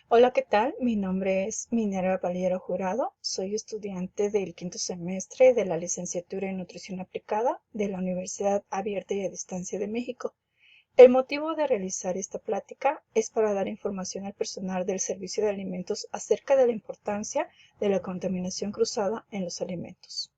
Hola, ¿qué tal? Mi nombre es Minerva Valiero Jurado. Soy estudiante del quinto semestre de la licenciatura en Nutrición Aplicada de la Universidad Abierta y a Distancia de México. El motivo de realizar esta plática es para dar información al personal del Servicio de Alimentos acerca de la importancia de la contaminación cruzada en los alimentos.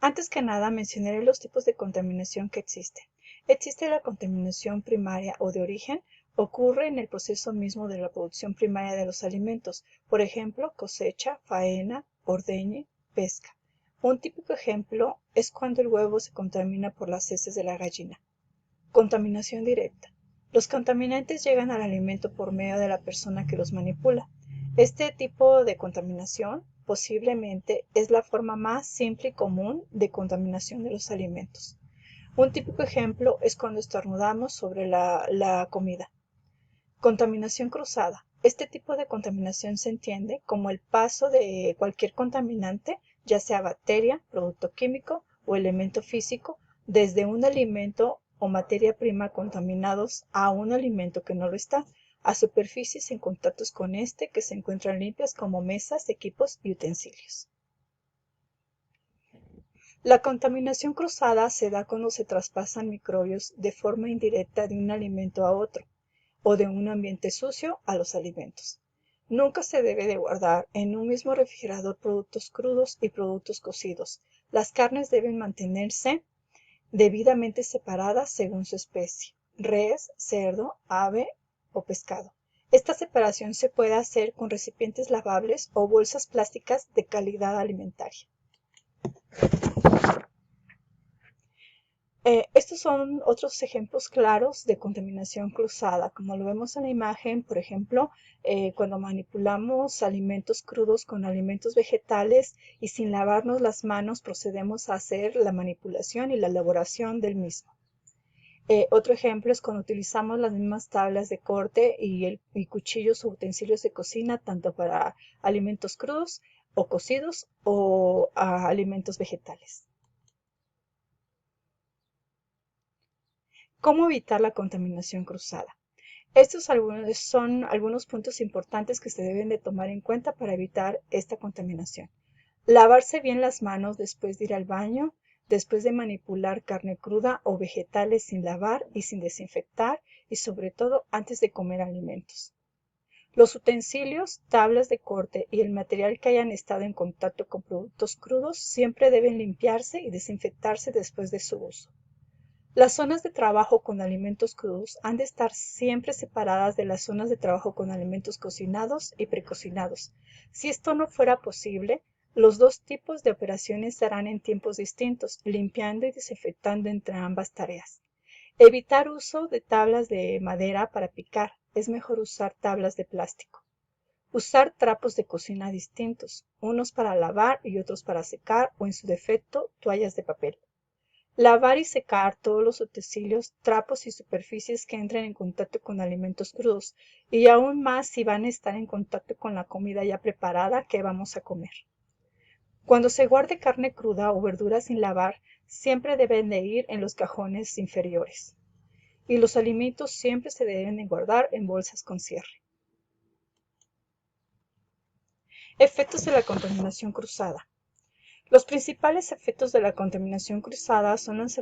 Antes que nada, mencionaré los tipos de contaminación que existen. Existe la contaminación primaria o de origen, ocurre en el proceso mismo de la producción primaria de los alimentos, por ejemplo, cosecha, faena, ordeñe, pesca. Un típico ejemplo es cuando el huevo se contamina por las heces de la gallina. Contaminación directa. Los contaminantes llegan al alimento por medio de la persona que los manipula. Este tipo de contaminación posiblemente es la forma más simple y común de contaminación de los alimentos. Un típico ejemplo es cuando estornudamos sobre la comida. Contaminación cruzada. Este tipo de contaminación se entiende como el paso de cualquier contaminante, ya sea bacteria, producto químico o elemento físico, desde un alimento o materia prima contaminados a un alimento que no lo está, a superficies en contactos con este que se encuentran limpias como mesas, equipos y utensilios. La contaminación cruzada se da cuando se traspasan microbios de forma indirecta de un alimento a otro o de un ambiente sucio a los alimentos. Nunca se debe de guardar en un mismo refrigerador productos crudos y productos cocidos. Las carnes deben mantenerse debidamente separadas según su especie: res, cerdo, ave o pescado. Esta separación se puede hacer con recipientes lavables o bolsas plásticas de calidad alimentaria. Estos son otros ejemplos claros de contaminación cruzada, como lo vemos en la imagen, por ejemplo, cuando manipulamos alimentos crudos con alimentos vegetales y sin lavarnos las manos procedemos a hacer la manipulación y la elaboración del mismo. Otro ejemplo es cuando utilizamos las mismas tablas de corte y cuchillos o utensilios de cocina, tanto para alimentos crudos o cocidos o alimentos vegetales. ¿Cómo evitar la contaminación cruzada? Estos son algunos puntos importantes que se deben de tomar en cuenta para evitar esta contaminación. Lavarse bien las manos después de ir al baño, después de manipular carne cruda o vegetales sin lavar y sin desinfectar, y sobre todo antes de comer alimentos. Los utensilios, tablas de corte y el material que hayan estado en contacto con productos crudos siempre deben limpiarse y desinfectarse después de su uso. Las zonas de trabajo con alimentos crudos han de estar siempre separadas de las zonas de trabajo con alimentos cocinados y precocinados. Si esto no fuera posible, los dos tipos de operaciones se harán en tiempos distintos, limpiando y desinfectando entre ambas tareas. Evitar uso de tablas de madera para picar. Es mejor usar tablas de plástico. Usar trapos de cocina distintos, unos para lavar y otros para secar o, en su defecto, toallas de papel. Lavar y secar todos los utensilios, trapos y superficies que entren en contacto con alimentos crudos, y aún más si van a estar en contacto con la comida ya preparada que vamos a comer. Cuando se guarde carne cruda o verduras sin lavar, siempre deben de ir en los cajones inferiores. Y los alimentos siempre se deben de guardar en bolsas con cierre. Efectos de la contaminación cruzada. Los principales efectos de la contaminación cruzada son las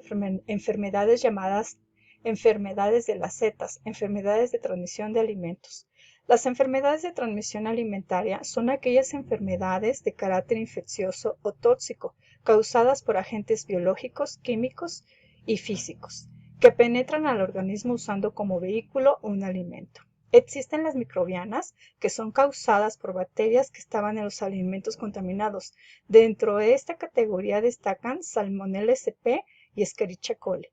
enfermedades llamadas enfermedades de las setas, enfermedades de transmisión de alimentos. Las enfermedades de transmisión alimentaria son aquellas enfermedades de carácter infeccioso o tóxico causadas por agentes biológicos, químicos y físicos que penetran al organismo usando como vehículo un alimento. Existen las microbianas, que son causadas por bacterias que estaban en los alimentos contaminados. Dentro de esta categoría destacan Salmonella sp y Escherichia coli.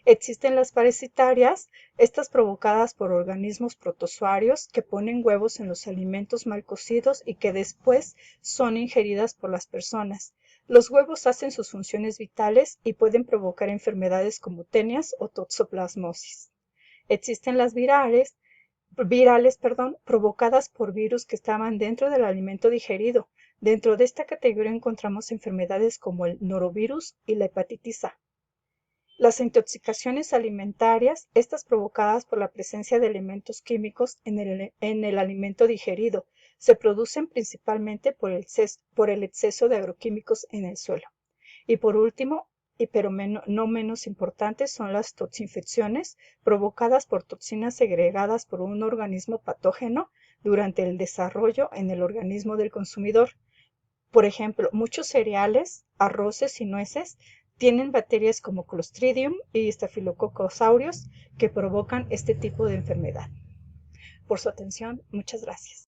Existen las parasitarias, estas provocadas por organismos protozoarios que ponen huevos en los alimentos mal cocidos y que después son ingeridas por las personas. Los huevos hacen sus funciones vitales y pueden provocar enfermedades como tenias o toxoplasmosis. Existen las virales, provocadas por virus que estaban dentro del alimento digerido. Dentro de esta categoría encontramos enfermedades como el norovirus y la hepatitis A. Las intoxicaciones alimentarias, estas provocadas por la presencia de elementos químicos en el alimento digerido, se producen principalmente por el exceso de agroquímicos en el suelo. Y por último, pero no menos importantes, son las toxinfecciones provocadas por toxinas segregadas por un organismo patógeno durante el desarrollo en el organismo del consumidor. Por ejemplo, muchos cereales, arroces y nueces tienen bacterias como Clostridium y Staphylococcus aureus que provocan este tipo de enfermedad. Por su atención, muchas gracias.